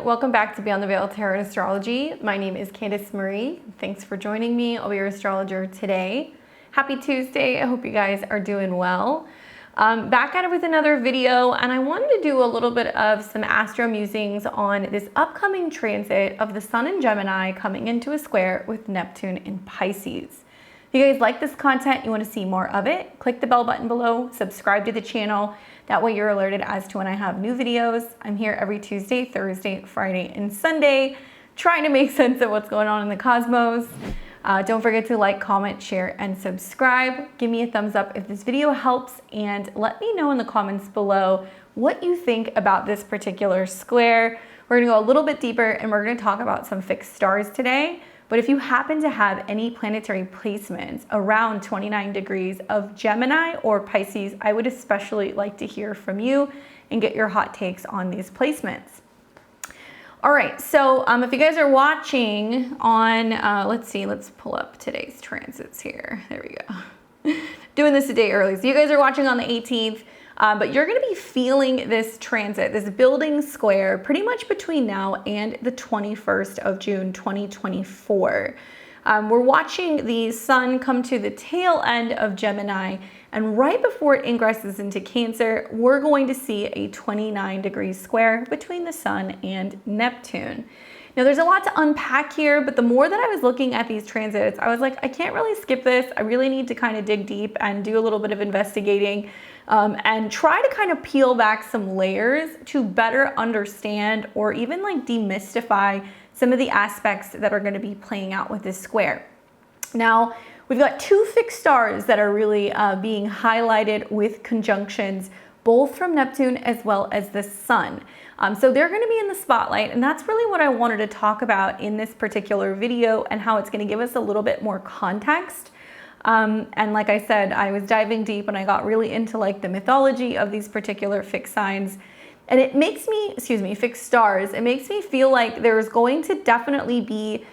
welcome back to Beyond the Veil Tarot and Astrology. My name is Candace Marie. Thanks for joining me. I'll be your astrologer today. Happy Tuesday. I hope you guys are doing well. Back at it with another video, and I wanted to do a little bit of some astro musings on this upcoming transit of the Sun in Gemini coming into a square with Neptune in Pisces. If you guys like this content, you want to see more of it, click the bell button below, subscribe to the channel. That way you're alerted as to when I have new videos. I'm here every Tuesday, Thursday, Friday, and Sunday, trying to make sense of what's going on in the cosmos. Don't forget to like, comment, share, and subscribe. Give me a thumbs up if this video helps, and let me know in the comments below what you think about this particular square. We're gonna go a little bit deeper, and we're gonna talk about some fixed stars today. But if you happen to have any planetary placements around 29 degrees of Gemini or Pisces, I would especially like to hear from you and get your hot takes on these placements. All right, so if you guys are watching on, let's pull up today's transits here. There we go. Doing this a day early. So you guys are watching on the 18th. But you're going to be feeling this transit, this building square, pretty much between now and the 21st of June, 2024. We're watching the Sun come to the tail end of Gemini, and right before it ingresses into Cancer, we're going to see a 29-degree square between the Sun and Neptune. Now, there's a lot to unpack here, but the more that I was looking at these transits, I was like, I can't really skip this. I really need to kind of dig deep and do a little bit of investigating and try to kind of peel back some layers to better understand or even like demystify some of the aspects that are going to be playing out with this square. Now, we've got two fixed stars that are really being highlighted with conjunctions, both from Neptune as well as the Sun. So they're going to be in the spotlight, and that's really what I wanted to talk about in this particular video, and how it's going to give us a little bit more context. And like I said, I was diving deep and I got really into like the mythology of these particular fixed signs, and it makes me, fixed stars, it makes me feel like there's going to definitely be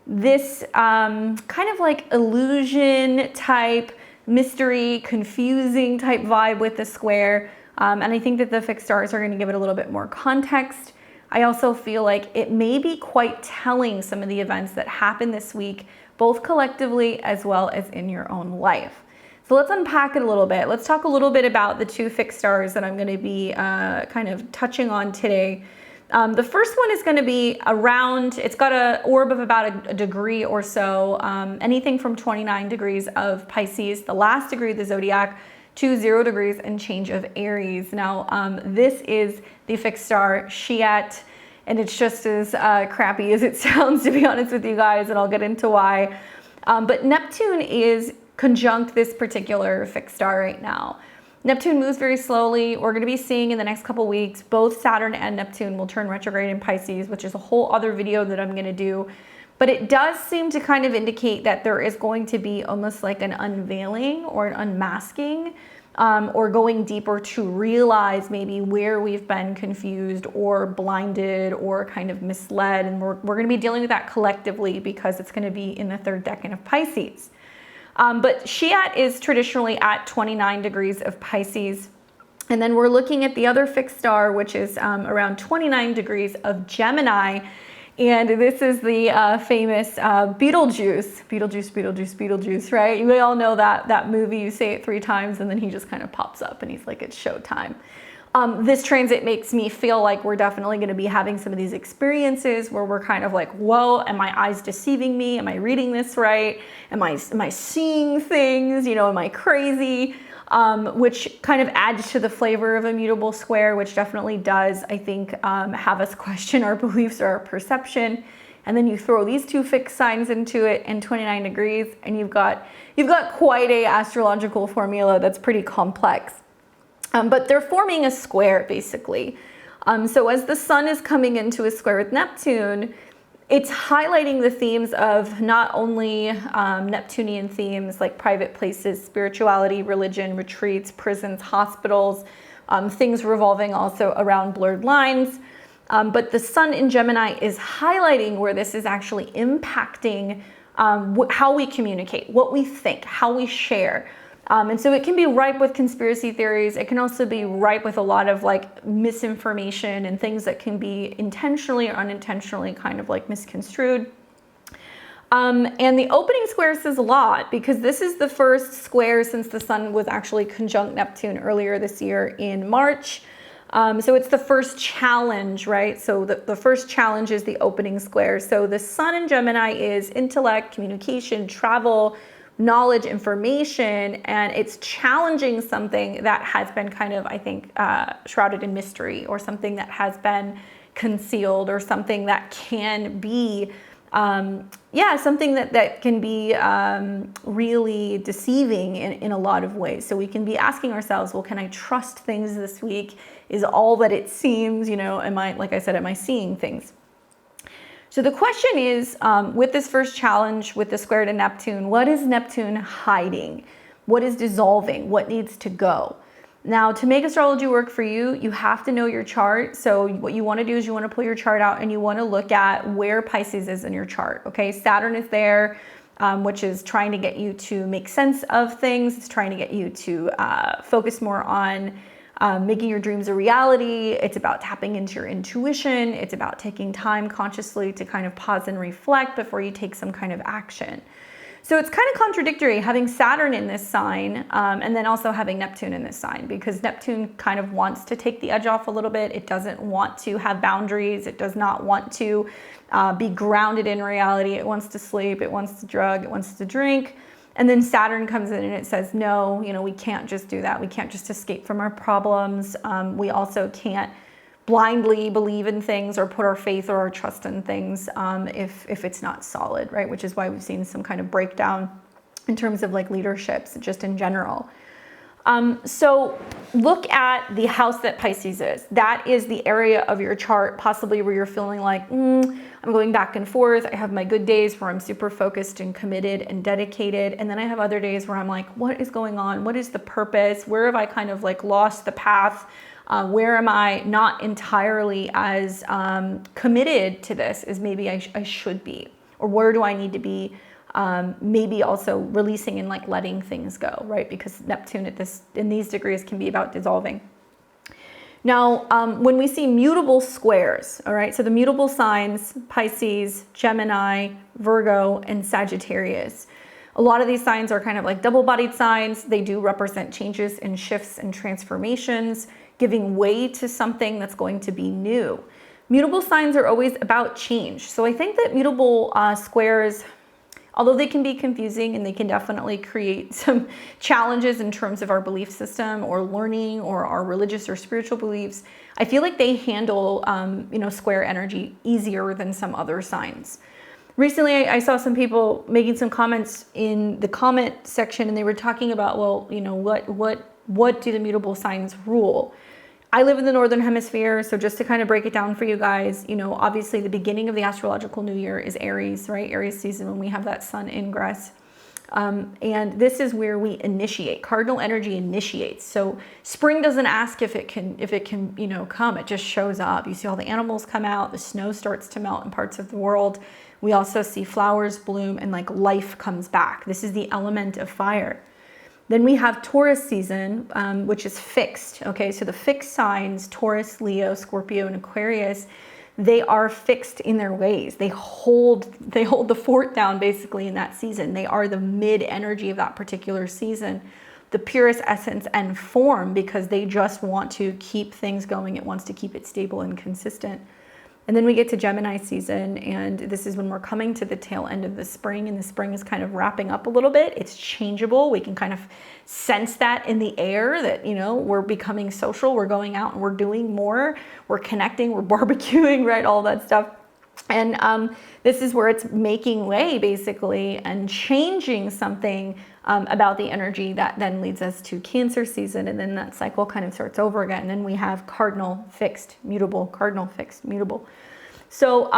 this kind of like illusion type, mystery, confusing type vibe with the square. And I think that the fixed stars are going to give it a little bit more context. I also feel like it may be quite telling some of the events that happen this week, both collectively as well as in your own life. So let's unpack it a little bit. Let's talk a little bit about the two fixed stars that I'm going to be kind of touching on today. The first one is going to be around, it's got an orb of about a degree or so, anything from 29 degrees of Pisces, the last degree of the zodiac, to 0 degrees and change of Aries. Now, this is the fixed star Shiat, and it's just as crappy as it sounds, to be honest with you guys, and I'll get into why. But Neptune is conjunct this particular fixed star right now. Neptune moves very slowly. We're going to be seeing in the next couple weeks, both Saturn and Neptune will turn retrograde in Pisces, which is a whole other video that I'm going to do. But it does seem to kind of indicate that there is going to be almost like an unveiling or an unmasking, or going deeper to realize maybe where we've been confused or blinded or kind of misled. And we're going to be dealing with that collectively because it's going to be in the third decan of Pisces. But Shiat is traditionally at 29 degrees of Pisces. And then we're looking at the other fixed star, which is around 29 degrees of Gemini. And this is the famous Beetlejuice, right? You all know that movie. You say it 3 times and then he just kind of pops up and he's like, it's showtime. This transit makes me feel like we're definitely going to be having some of these experiences where we're kind of like, whoa, am my eyes deceiving me? Am I reading this right? Am I seeing things? You know, am I crazy? Which kind of adds to the flavor of a mutable square, which definitely does, I think, have us question our beliefs or our perception. And then you throw these two fixed signs into it and 29 degrees, and you've got quite a astrological formula that's pretty complex. But they're forming a square, basically. So as the Sun is coming into a square with Neptune, it's highlighting the themes of not only Neptunian themes like private places, spirituality, religion, retreats, prisons, hospitals, things revolving also around blurred lines. But the Sun in Gemini is highlighting where this is actually impacting how we communicate, what we think, how we share. And so it can be ripe with conspiracy theories. It can also be ripe with a lot of like misinformation and things that can be intentionally or unintentionally kind of like misconstrued. And the opening square says a lot, because this is the first square since the sun was actually conjunct Neptune earlier this year in March. So it's the first challenge, right? So the first challenge is the opening square. So the sun in Gemini is intellect, communication, travel, knowledge, information, and it's challenging something that has been kind of, I think, shrouded in mystery, or something that has been concealed, or something that can be something that can be really deceiving in a lot of ways. So we can be asking ourselves, well, can I trust things this week? Is all that it seems? You know, like I said, am I seeing things? So the question is, with this first challenge, with the square to Neptune, what is Neptune hiding? What is dissolving? What needs to go? Now, to make astrology work for you, you have to know your chart. So what you want to do is you want to pull your chart out and you want to look at where Pisces is in your chart. Okay, Saturn is there, which is trying to get you to make sense of things. It's trying to get you to focus more on making your dreams a reality. It's about tapping into your intuition. It's about taking time consciously to kind of pause and reflect before you take some kind of action. So it's kind of contradictory having Saturn in this sign and then also having Neptune in this sign, because Neptune kind of wants to take the edge off a little bit. It doesn't want to have boundaries. It does not want to be grounded in reality. It wants to sleep. It wants to drug. It wants to drink. And then Saturn comes in and it says, no, you know, we can't just do that. We can't just escape from our problems. We also can't blindly believe in things or put our faith or our trust in things if it's not solid, right? Which is why we've seen some kind of breakdown in terms of like leaderships just in general. So look at the house that Pisces is. That is the area of your chart possibly where you're feeling like, I'm going back and forth. I have my good days where I'm super focused and committed and dedicated. And then I have other days where I'm like, what is going on? What is the purpose? Where have I kind of like lost the path? Where am I not entirely as committed to this as maybe I should be? Or where do I need to be maybe also releasing and like letting things go, right? Because Neptune in these degrees can be about dissolving. Now, when we see mutable squares, all right, so the mutable signs, Pisces, Gemini, Virgo, and Sagittarius. A lot of these signs are kind of like double-bodied signs. They do represent changes and shifts and transformations, giving way to something that's going to be new. Mutable signs are always about change. So I think that mutable squares, although they can be confusing and they can definitely create some challenges in terms of our belief system or learning or our religious or spiritual beliefs, I feel like they handle square energy easier than some other signs. Recently, I saw some people making some comments in the comment section, and they were talking about, well, you know, what do the mutable signs rule? I live in the Northern Hemisphere, so just to kind of break it down for you guys, you know, obviously the beginning of the astrological new year is Aries, right? Aries season, when we have that sun ingress. And this is where we initiate. Cardinal energy initiates. So spring doesn't ask if it can, you know, come. It just shows up. You see all the animals come out. The snow starts to melt in parts of the world. We also see flowers bloom and like life comes back. This is the element of fire. Then we have Taurus season, which is fixed. Okay, so the fixed signs, Taurus, Leo, Scorpio, and Aquarius, they are fixed in their ways. They hold the fort down basically in that season. They are the mid energy of that particular season, the purest essence and form, because they just want to keep things going. It wants to keep it stable and consistent. And then we get to Gemini season, and this is when we're coming to the tail end of the spring, and the spring is kind of wrapping up a little bit. It's changeable. We can kind of sense that in the air that, you know, we're becoming social, we're going out and we're doing more, we're connecting, we're barbecuing, right? All that stuff. And this is where it's making way basically and changing something about the energy that then leads us to Cancer season. And then that cycle kind of starts over again. And then we have cardinal, fixed, mutable, cardinal, fixed, mutable. So,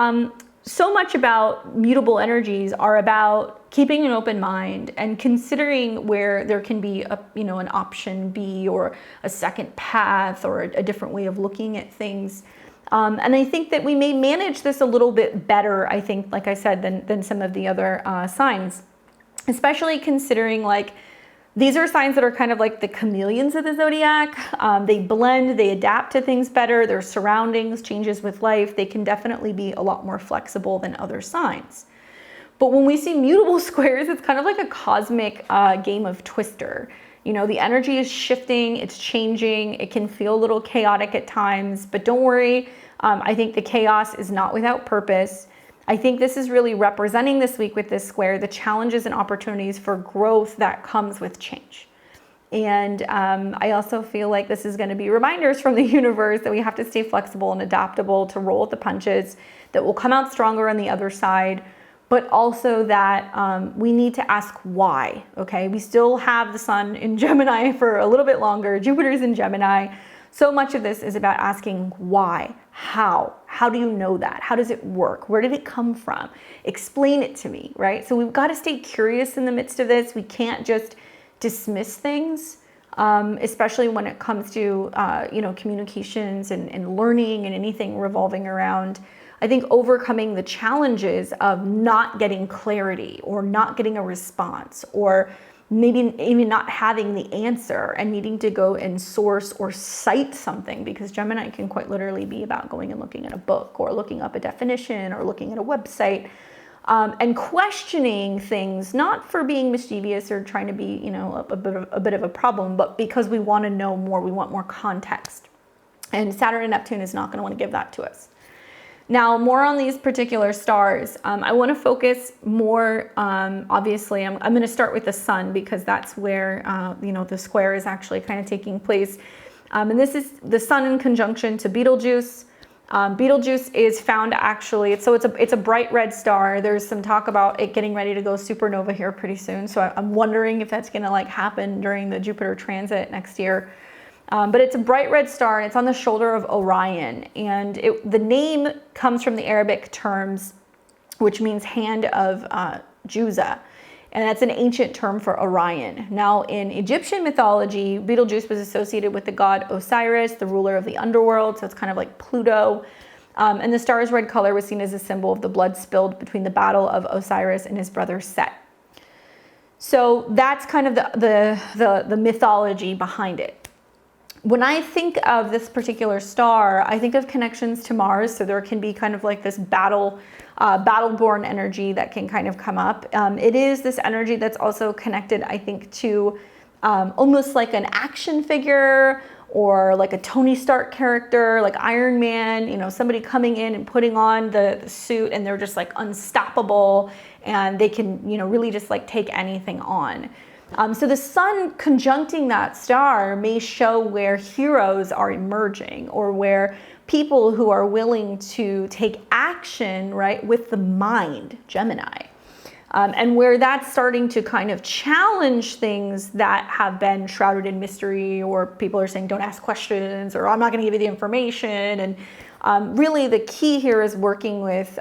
so much about mutable energies are about keeping an open mind and considering where there can be an option B or a second path or a different way of looking at things. And I think that we may manage this a little bit better, I think, like I said, than some of the other signs, especially considering like These are signs that are kind of like the chameleons of the zodiac. They blend, they adapt to things better, their surroundings, changes with life. They can definitely be a lot more flexible than other signs. But when we see mutable squares, it's kind of like a cosmic game of Twister. You know, the energy is shifting, it's changing, it can feel a little chaotic at times, but don't worry. I think the chaos is not without purpose. I think this is really representing this week with this square, the challenges and opportunities for growth that comes with change. And I also feel like this is going to be reminders from the universe that we have to stay flexible and adaptable to roll with the punches, that we'll come out stronger on the other side, but also that we need to ask why, okay? We still have the sun in Gemini for a little bit longer. Jupiter's in Gemini. So much of this is about asking why, how do you know that? How does it work? Where did it come from? Explain it to me, right? So we've got to stay curious in the midst of this. We can't just dismiss things, especially when it comes to, you know, communications and learning and anything revolving around, I think, overcoming the challenges of not getting clarity or not getting a response, or maybe even not having the answer and needing to go and source or cite something, because Gemini can quite literally be about going and looking at a book or looking up a definition or looking at a website, and questioning things, not for being mischievous or trying to be, you know, a bit of a problem, but because we want to know more, we want more context. And Saturn and Neptune is not going to want to give that to us. Now, more on these particular stars. I want to focus more, obviously, I'm going to start with the sun, because that's where, you know, the square is actually kind of taking place. And this is the sun in conjunction to Betelgeuse. Betelgeuse is found actually, so it's a bright red star. There's some talk about it getting ready to go supernova here pretty soon. So I'm wondering if that's going to like happen during the Jupiter transit next year. But it's a bright red star, and it's on the shoulder of Orion. And the name comes from the Arabic terms, which means hand of Juza. And that's an ancient term for Orion. Now, in Egyptian mythology, Betelgeuse was associated with the god Osiris, the ruler of the underworld. So it's kind of like Pluto. And the star's red color was seen as a symbol of the blood spilled between the battle of Osiris and his brother Set. So that's kind of the mythology behind it. When I think of this particular star, I think of connections to Mars. So there can be kind of like this battleborn energy that can kind of come up. It is this energy that's also connected, I think, to almost like an action figure, or like a Tony Stark character, like Iron Man, you know, somebody coming in and putting on the suit, and they're just like unstoppable, and they can, you know, really just like take anything on. So the sun conjuncting that star may show where heroes are emerging, or where people who are willing to take action, right, with the mind, Gemini, and where that's starting to kind of challenge things that have been shrouded in mystery, or people are saying, don't ask questions, or I'm not going to give you the information. And really the key here is working with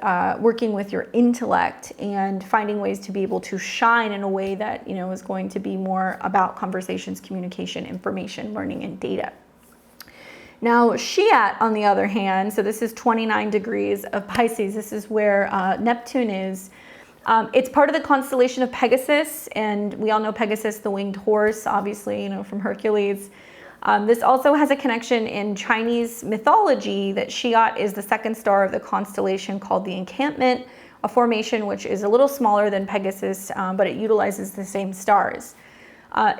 your intellect and finding ways to be able to shine in a way that, you know, is going to be more about conversations, communication, information, learning, and data. Now, Shiat, on the other hand, so this is 29 degrees of Pisces. This is where Neptune is. It's part of the constellation of Pegasus, and we all know Pegasus, the winged horse, obviously, you know, from Hercules. This also has a connection in Chinese mythology that Shiat is the second star of the constellation called the Encampment, a formation which is a little smaller than Pegasus, but it utilizes the same stars.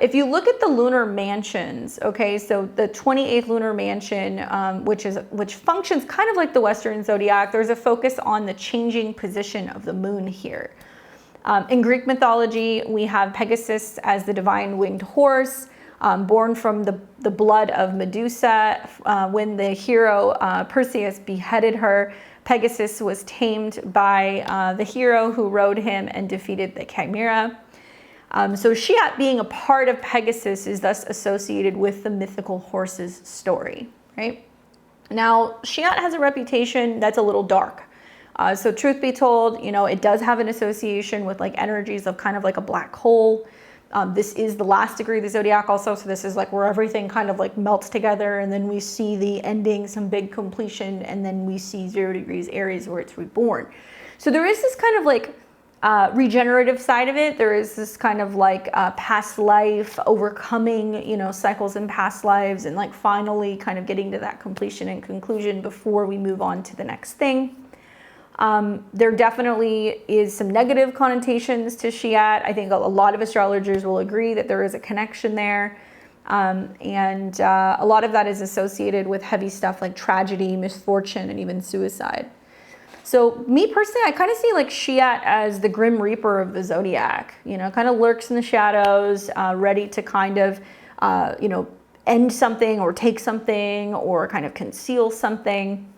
If you look at the lunar mansions, okay, so the 28th lunar mansion, which functions kind of like the Western zodiac, there's a focus on the changing position of the moon here. In Greek mythology, we have Pegasus as the divine winged horse, born from the blood of Medusa. When the hero Perseus beheaded her, Pegasus was tamed by the hero who rode him and defeated the Chimera. So Shiat, being a part of Pegasus, is thus associated with the mythical horse's story, right? Now, Shiat has a reputation that's a little dark. So truth be told, you know, it does have an association with like energies of kind of like a black hole. This is the last degree of the zodiac also, so this is like where everything kind of like melts together, and then we see the ending, some big completion, and then we see 0 degrees Aries where it's reborn. So there is this kind of like regenerative side of it. There is this kind of like past life, overcoming, you know, cycles in past lives, and like finally kind of getting to that completion and conclusion before we move on to the next thing. There definitely is some negative connotations to Shiat. I think a lot of astrologers will agree that there is a connection there. And a lot of that is associated with heavy stuff like tragedy, misfortune, and even suicide. So me personally, I kind of see like Shiat as the grim reaper of the zodiac, you know, kind of lurks in the shadows, ready to kind of, you know, end something or take something or kind of conceal something.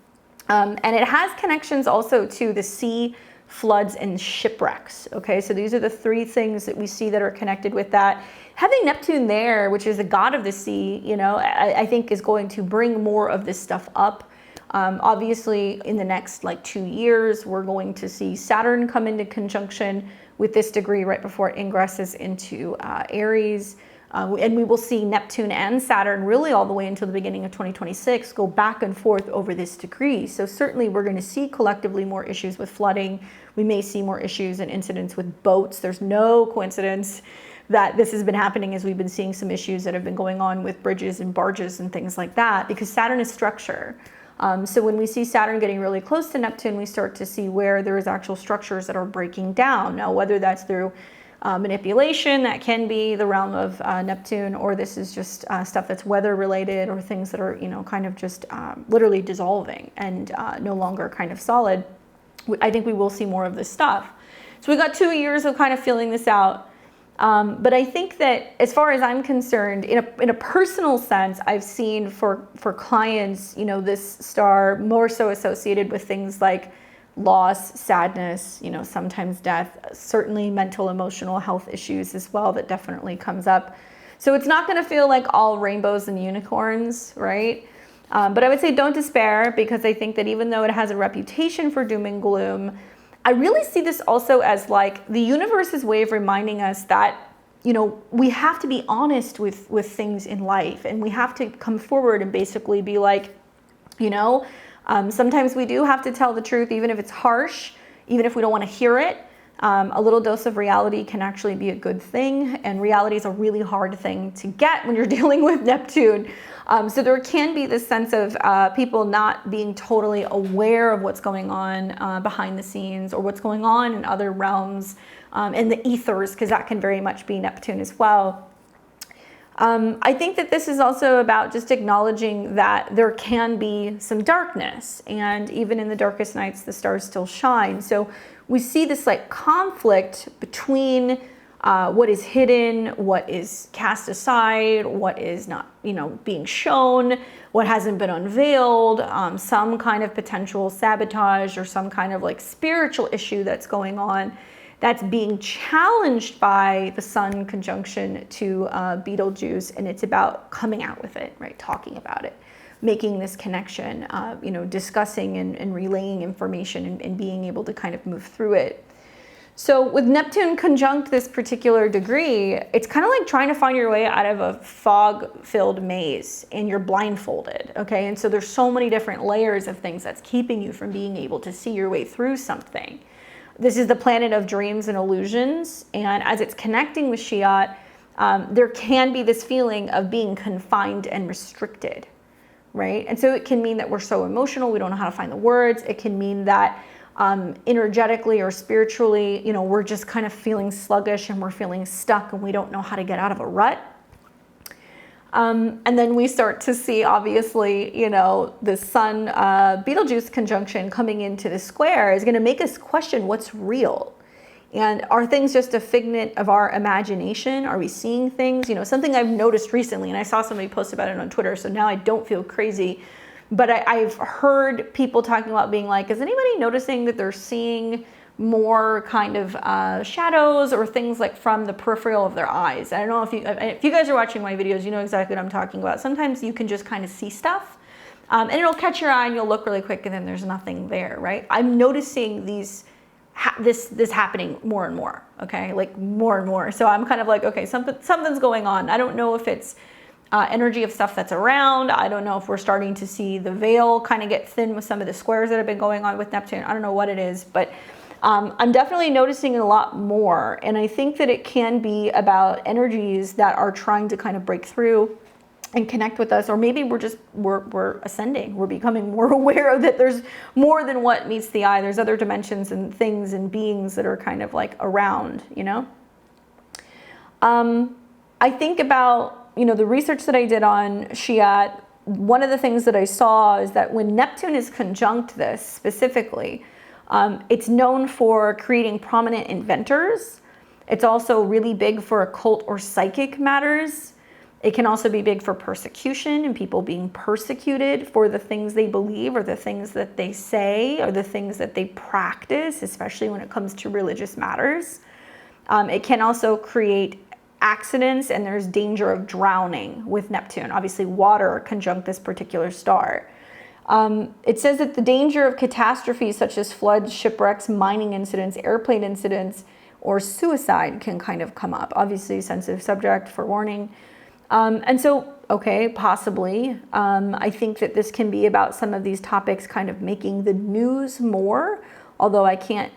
And it has connections also to the sea, floods, and shipwrecks. Okay, so these are the three things that we see that are connected with that. Having Neptune there, which is the god of the sea, you know, I think is going to bring more of this stuff up. Obviously, in the next like 2 years, we're going to see Saturn come into conjunction with this degree right before it ingresses into Aries. And we will see Neptune and Saturn really all the way until the beginning of 2026 go back and forth over this degree. So certainly we're going to see collectively more issues with flooding. We may see more issues and incidents with boats. There's no coincidence that this has been happening, as we've been seeing some issues that have been going on with bridges and barges and things like that, because Saturn is structure. So when we see Saturn getting really close to Neptune, we start to see where there is actual structures that are breaking down. Now, whether that's through manipulation, that can be the realm of Neptune, or this is just stuff that's weather related or things that are, you know, kind of just literally dissolving and no longer kind of solid. I think we will see more of this stuff. So we got 2 years of kind of feeling this out. But I think that as far as I'm concerned, in a personal sense, I've seen for clients, you know, this star more so associated with things like loss, sadness, you know, sometimes death, certainly mental, emotional health issues as well, that definitely comes up. So it's not going to feel like all rainbows and unicorns, right? But I would say don't despair, because I think that even though it has a reputation for doom and gloom, I really see this also as like the universe's way of reminding us that, you know, we have to be honest with things in life, and we have to come forward and basically be like, you know, sometimes we do have to tell the truth, even if it's harsh, even if we don't want to hear it. A little dose of reality can actually be a good thing, and reality is a really hard thing to get when you're dealing with Neptune. So there can be this sense of people not being totally aware of what's going on behind the scenes, or what's going on in other realms, in the ethers, because that can very much be Neptune as well. I think that this is also about just acknowledging that there can be some darkness, and even in the darkest nights, the stars still shine. So we see this like conflict between what is hidden, what is cast aside, what is not, you know, being shown, what hasn't been unveiled, some kind of potential sabotage or some kind of like spiritual issue that's going on, that's being challenged by the Sun conjunction to Betelgeuse, and it's about coming out with it, right? Talking about it, making this connection, you know, discussing and relaying information and being able to kind of move through it. So with Neptune conjunct this particular degree, it's kind of like trying to find your way out of a fog-filled maze, and you're blindfolded, okay? And so there's so many different layers of things that's keeping you from being able to see your way through something. This is the planet of dreams and illusions, and as it's connecting with Shiat, there can be this feeling of being confined and restricted, right? And so it can mean that we're so emotional, we don't know how to find the words. It can mean that energetically or spiritually, you know, we're just kind of feeling sluggish and we're feeling stuck and we don't know how to get out of a rut. And then we start to see, obviously, you know, the Sun Betelgeuse conjunction coming into the square is going to make us question what's real. And are things just a figment of our imagination? Are we seeing things? You know, something I've noticed recently, and I saw somebody post about it on Twitter, so now I don't feel crazy. But I've heard people talking about being like, is anybody noticing that they're seeing more kind of shadows or things like from the peripheral of their eyes? I don't know if you guys are watching my videos, you know exactly what I'm talking about. Sometimes you can just kind of see stuff and it'll catch your eye and you'll look really quick and then there's nothing there, right? I'm noticing this happening more and more, okay? Like more and more. So I'm kind of like, okay, something's going on. I don't know if it's energy of stuff that's around. I don't know if we're starting to see the veil kind of get thin with some of the squares that have been going on with Neptune. I don't know what it is, but I'm definitely noticing it a lot more. And I think that it can be about energies that are trying to kind of break through and connect with us, or maybe we're ascending. We're becoming more aware that there's more than what meets the eye. There's other dimensions and things and beings that are kind of like around, you know? I think about, you know, the research that I did on Shiat. One of the things that I saw is that when Neptune is conjunct this specifically, it's known for creating prominent inventors. It's also really big for occult or psychic matters. It can also be big for persecution and people being persecuted for the things they believe or the things that they say or the things that they practice, especially when it comes to religious matters. It can also create accidents, and there's danger of drowning with Neptune. Obviously, water conjunct this particular star. It says that the danger of catastrophes such as floods, shipwrecks, mining incidents, airplane incidents, or suicide can kind of come up. Obviously, sensitive subject for warning. And so, okay, possibly. I think that this can be about some of these topics kind of making the news more, although I can't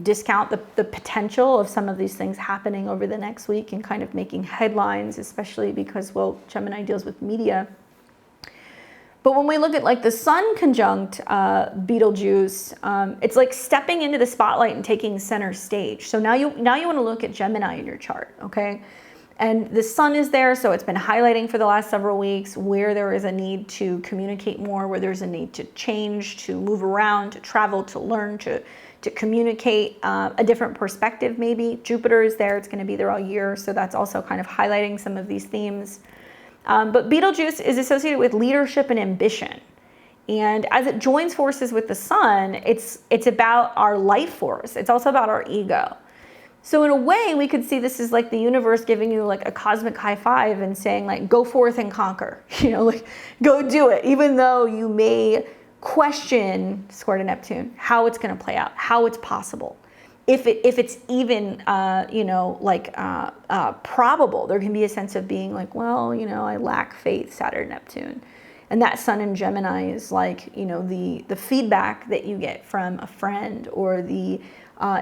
discount the potential of some of these things happening over the next week and kind of making headlines, especially because, well, Gemini deals with media. But when we look at like the Sun conjunct Betelgeuse, it's like stepping into the spotlight and taking center stage. So now you want to look at Gemini in your chart, okay? And the Sun is there, so it's been highlighting for the last several weeks where there is a need to communicate more, where there's a need to change, to move around, to travel, to learn, to communicate a different perspective maybe. Jupiter is there, it's going to be there all year, so that's also kind of highlighting some of these themes. But Betelgeuse is associated with leadership and ambition. And as it joins forces with the Sun, it's about our life force. It's also about our ego. So in a way, we could see this as like the universe giving you like a cosmic high five and saying like, go forth and conquer, you know, like go do it. Even though you may question, square to Neptune, how it's going to play out, how it's possible. If it's even, you know, like probable, there can be a sense of being like, well, you know, I lack faith, Saturn, Neptune. And that Sun in Gemini is like, you know, the feedback that you get from a friend, or the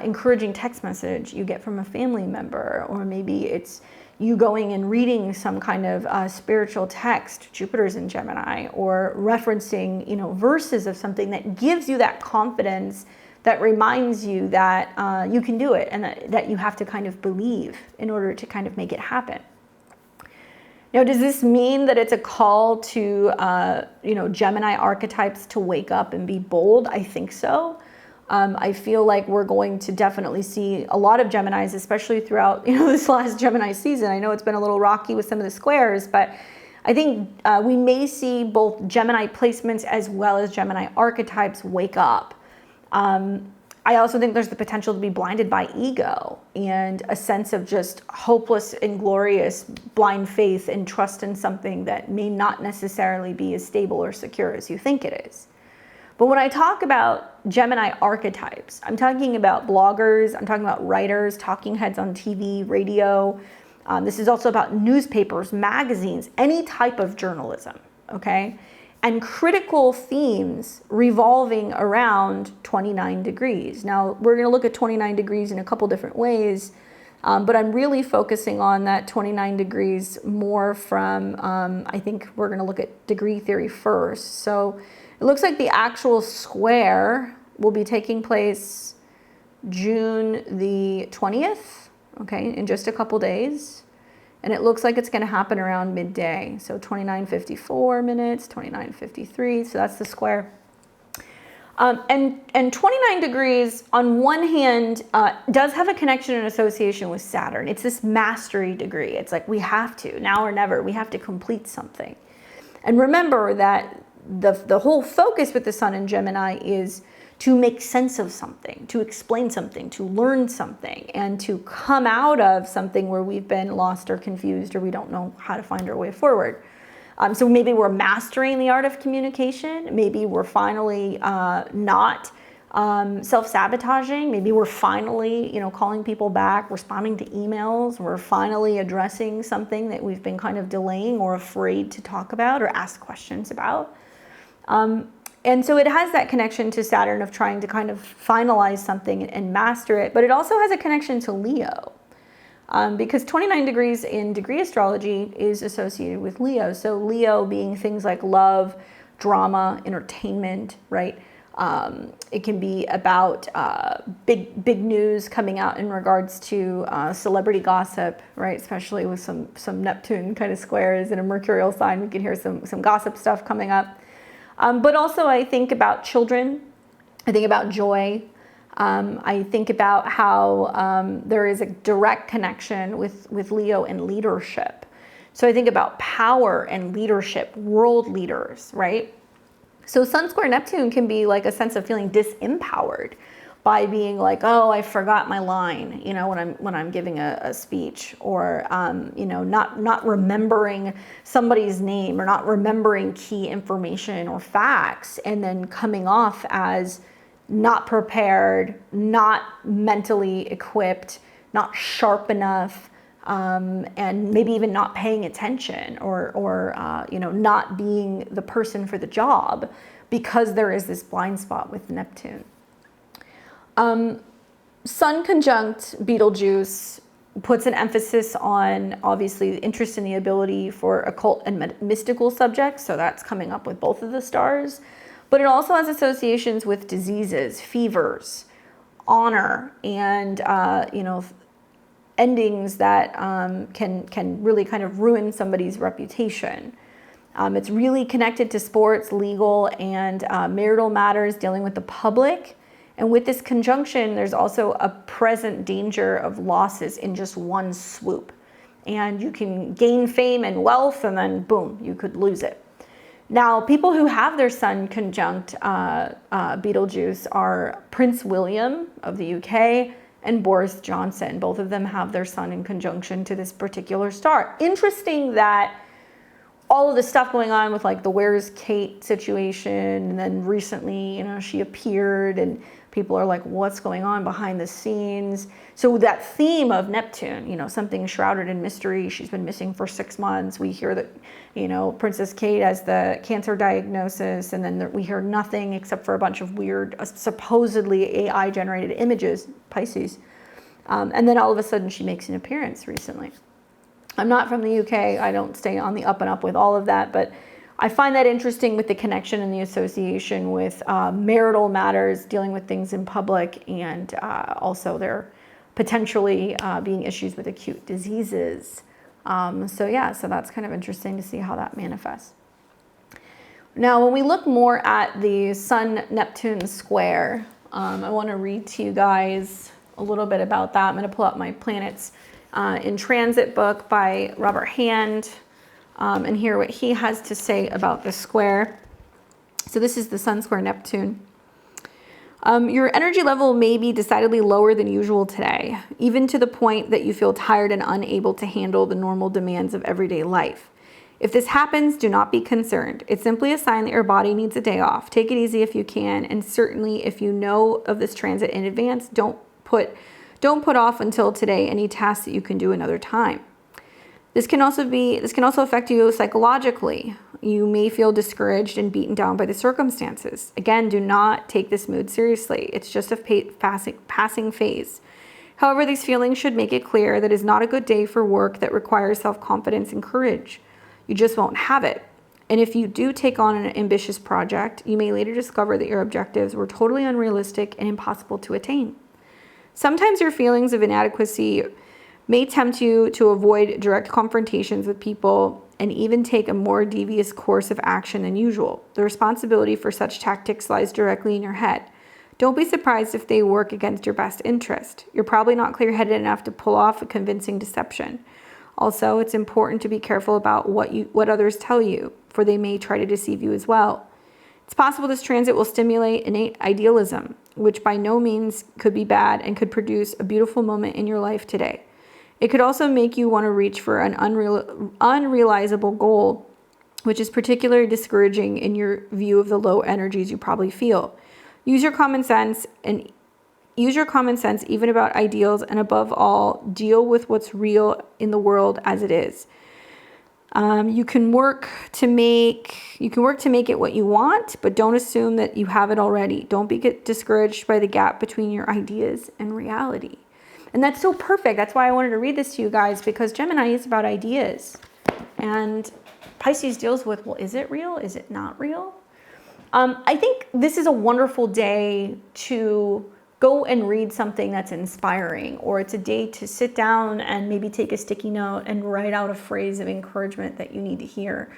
encouraging text message you get from a family member, or maybe it's you going and reading some kind of spiritual text, Jupiter's in Gemini, or referencing, you know, verses of something that gives you that confidence, that reminds you that you can do it, and that you have to kind of believe in order to kind of make it happen. Now, does this mean that it's a call to, you know, Gemini archetypes to wake up and be bold? I think so. I feel like we're going to definitely see a lot of Geminis, especially throughout, you know, this last Gemini season. I know it's been a little rocky with some of the squares, but I think we may see both Gemini placements as well as Gemini archetypes wake up. I also think there's the potential to be blinded by ego and a sense of just hopeless, inglorious, blind faith and trust in something that may not necessarily be as stable or secure as you think it is. But when I talk about Gemini archetypes, I'm talking about bloggers, I'm talking about writers, talking heads on TV, radio. This is also about newspapers, magazines, any type of journalism, okay? And critical themes revolving around 29 degrees. Now, we're going to look at 29 degrees in a couple different ways, but I'm really focusing on that 29 degrees more from, I think we're going to look at degree theory first. So it looks like the actual square will be taking place June the 20th, okay, in just a couple days. And it looks like it's going to happen around midday. So 29:54 minutes, 29:53. So that's the square. And 29 degrees, on one hand, does have a connection and association with Saturn. It's this mastery degree. It's like we have to, now or never, we have to complete something. And remember that the whole focus with the Sun in Gemini is to make sense of something, to explain something, to learn something, and to come out of something where we've been lost or confused or we don't know how to find our way forward. So maybe we're mastering the art of communication. Maybe we're finally not self-sabotaging. Maybe we're finally, you know, calling people back, responding to emails. We're finally addressing something that we've been kind of delaying or afraid to talk about or ask questions about. And so it has that connection to Saturn of trying to kind of finalize something and master it, but it also has a connection to Leo. Because 29 degrees in degree astrology is associated with Leo. So Leo being things like love, drama, entertainment, right? It can be about big news coming out in regards to celebrity gossip, right? Especially with some Neptune kind of squares in a mercurial sign, we can hear some gossip stuff coming up. But also I think about children, I think about joy. I think about how there is a direct connection with Leo and leadership. So I think about power and leadership, world leaders, right? So Sun square Neptune can be like a sense of feeling disempowered by being like, oh, I forgot my line, you know, when I'm giving a speech, or you know, not remembering somebody's name, or not remembering key information or facts, and then coming off as not prepared, not mentally equipped, not sharp enough, and maybe even not paying attention, or you know, not being the person for the job, because there is this blind spot with Neptune. Sun conjunct Betelgeuse puts an emphasis on, obviously, interest in the ability for occult and mystical subjects, so that's coming up with both of the stars. But it also has associations with diseases, fevers, honor, and you know, endings that can really kind of ruin somebody's reputation. It's really connected to sports, legal, and marital matters dealing with the public. And with this conjunction, there's also a present danger of losses in just one swoop. And you can gain fame and wealth, and then boom, you could lose it. Now, people who have their sun conjunct Betelgeuse are Prince William of the UK and Boris Johnson. Both of them have their sun in conjunction to this particular star. Interesting that all of the stuff going on with like the Where's Kate situation, and then recently, you know, she appeared and people are like, what's going on behind the scenes? So that theme of Neptune, you know, something shrouded in mystery, she's been missing for 6 months. We hear that, you know, Princess Kate has the cancer diagnosis, and then we hear nothing except for a bunch of weird, supposedly AI generated images, Pisces. And then all of a sudden she makes an appearance recently. I'm not from the UK. I don't stay on the up and up with all of that, but I find that interesting with the connection and the association with marital matters, dealing with things in public, and also there potentially being issues with acute diseases. So yeah, so that's kind of interesting to see how that manifests. Now, when we look more at the Sun-Neptune square, I want to read to you guys a little bit about that. I'm going to pull up my planets in transit book by Robert Hand, and hear what he has to say about the square. So this is the Sun square Neptune. Your energy level may be decidedly lower than usual today, even to the point that you feel tired and unable to handle the normal demands of everyday life. If this happens, do not be concerned. It's simply a sign that your body needs a day off. Take it easy if you can, and certainly if you know of this transit in advance, don't put off until today any tasks that you can do another time. This can also affect you psychologically. You may feel discouraged and beaten down by the circumstances. Again, do not take this mood seriously. It's just a passing phase. However, these feelings should make it clear that it is not a good day for work that requires self-confidence and courage. You just won't have it. And if you do take on an ambitious project, you may later discover that your objectives were totally unrealistic and impossible to attain. Sometimes your feelings of inadequacy may tempt you to avoid direct confrontations with people and even take a more devious course of action than usual. The responsibility for such tactics lies directly in your head. Don't be surprised if they work against your best interest. You're probably not clear-headed enough to pull off a convincing deception. Also, it's important to be careful about what others tell you, for they may try to deceive you as well. It's possible this transit will stimulate innate idealism, which by no means could be bad and could produce a beautiful moment in your life today. It could also make you want to reach for an unrealizable goal, which is particularly discouraging in your view of the low energies you probably feel. Use your common sense even about ideals, and above all, deal with what's real in the world as it is. You can work to make it what you want, but don't assume that you have it already. Don't get discouraged by the gap between your ideas and reality. And that's so perfect. That's why I wanted to read this to you guys, because Gemini is about ideas. And Pisces deals with, well, is it real? Is it not real? I think this is a wonderful day to go and read something that's inspiring, or it's a day to sit down and maybe take a sticky note and write out a phrase of encouragement that you need to hear.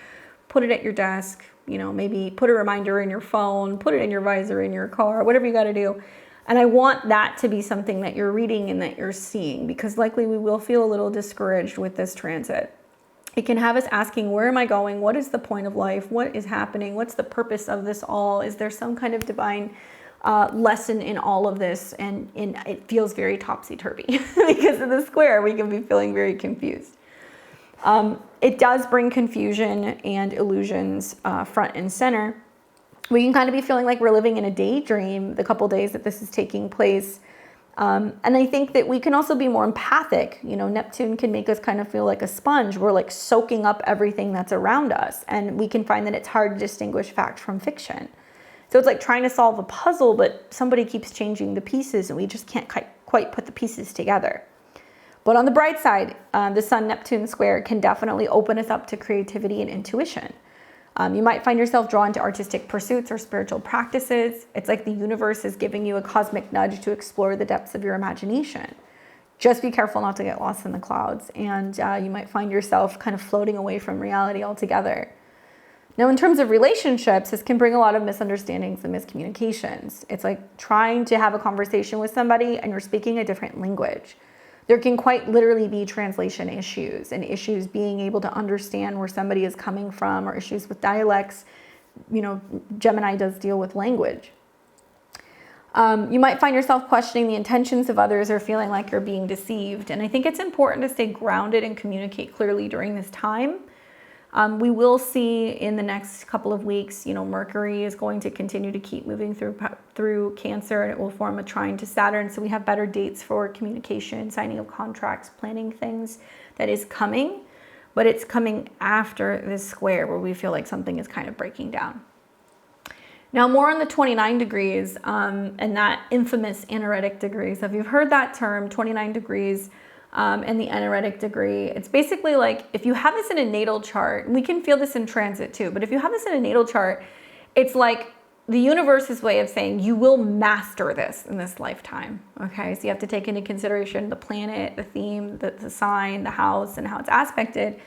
Put it at your desk, maybe put a reminder in your phone, put it in your visor in your car, whatever you got to do. And I want that to be something that you're reading and that you're seeing, because likely we will feel a little discouraged with this transit. It can have us asking, where am I going? What is the point of life? What is happening? What's the purpose of this all? Is there some kind of divine lesson in all of this? And it feels very topsy-turvy because of the square. We can be feeling very confused. It does bring confusion and illusions front and center. We can kind of be feeling like we're living in a daydream the couple days that this is taking place. And I think that we can also be more empathic. Neptune can make us kind of feel like a sponge. We're like soaking up everything that's around us. And we can find that it's hard to distinguish fact from fiction. So it's like trying to solve a puzzle, but somebody keeps changing the pieces and we just can't quite put the pieces together. But on the bright side, the Sun-Neptune square can definitely open us up to creativity and intuition. You might find yourself drawn to artistic pursuits or spiritual practices. It's like the universe is giving you a cosmic nudge to explore the depths of your imagination. Just be careful not to get lost in the clouds, and you might find yourself kind of floating away from reality altogether. Now, in terms of relationships, this can bring a lot of misunderstandings and miscommunications. It's like trying to have a conversation with somebody and you're speaking a different language. There can quite literally be translation issues and issues being able to understand where somebody is coming from, or issues with dialects. Gemini does deal with language. You might find yourself questioning the intentions of others or feeling like you're being deceived. And I think it's important to stay grounded and communicate clearly during this time. We will see in the next couple of weeks, Mercury is going to continue to keep moving through Cancer, and it will form a trine to Saturn. So we have better dates for communication, signing of contracts, planning things that is coming, but it's coming after this square where we feel like something is kind of breaking down. Now, more on the 29 degrees and that infamous anaretic degree. So if you've heard that term, 29 degrees, and the anaretic degree, it's basically like if you have this in a natal chart, and we can feel this in transit too, but if you have this in a natal chart, it's like the universe's way of saying you will master this in this lifetime. Okay, so you have to take into consideration the planet, the theme, the sign, the house, and how it's aspected.